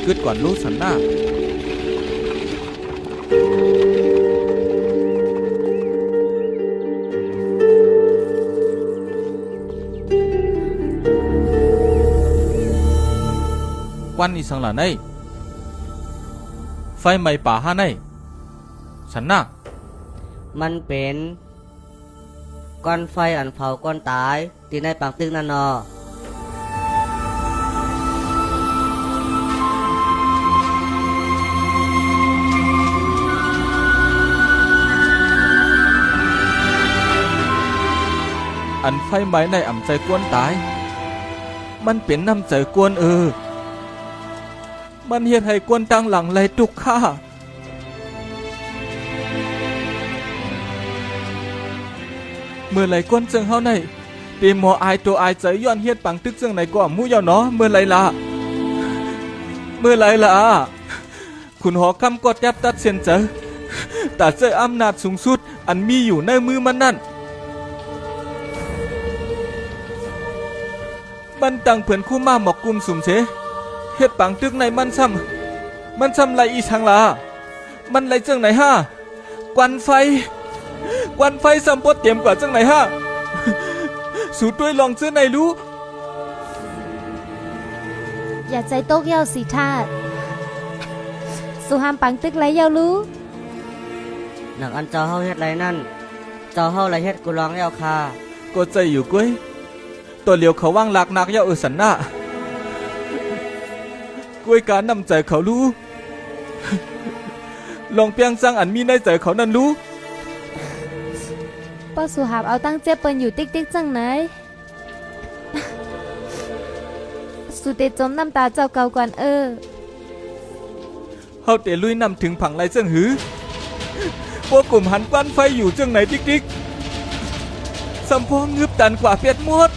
กึดก่อนรู้สันหน้าควันอีสังหลาในไฟไหม้ป่าห้าในสันหน้ามันเป็นก้อนไฟอันเผาก้อนตายที่ในปังตึกนั่นนออันไฟไหม้ในอ่ำใจกวนตายมันเป็นน้ำใจกวนมันเฮ็ดให้กวนตั้งหลังไหลตุกข้าเมื่อไหร่กวนเจิงเฮาในตีหมออายตัวอายใจย้อนเฮ็ดปังตึกเจิงไหนก็มู่ยาวเนาะเมื่อไหร่ล่ะคุณหอคำกดยับตัดเส้นเจอแต่เจออำนาจสูงสุดอันมีอยู่ในมือมันนั่นมันตั้งเผื่อนคู่มาหมอกกุมสุ่มเสเฮ็ดปังตึกในมันซ้ำไรอีชังล่ะมันไรเจิงไหนฮะควันไฟซ้ำปดเตรียมกว่าเจิงไหนฮะสูด้วยลองซื้อในรู้อย่าใจโต๊กเย้าสิทาดสุหามปังตึกไรเย้ารู้หนักอันเจ้าเฮาเฮ็ดไรนั่นเจ้าเฮาไรเฮ็ดกูร้องแล้วค่ะก็ใจอยู่กุ้ยตัวเหลียวเขาว่างหลักนักเย้าสันหน้ากุ้ยการนำใจเขารู้ลองเปียงสร้างอันมีในใจเขานั่นรู้ป้าสุหามเอาตั้งเจ็บเปิ้นอยู่ติ๊กจังไหนสุเตจมน้ำตาเจ้าเก่าก่อนเฮาเตลุยนำถึงผังไรเจิงหือพวกกลุ่มหันควันไฟอยู่เจิงไหนติ๊กสัมพองงึบตันกว่าเปียดมด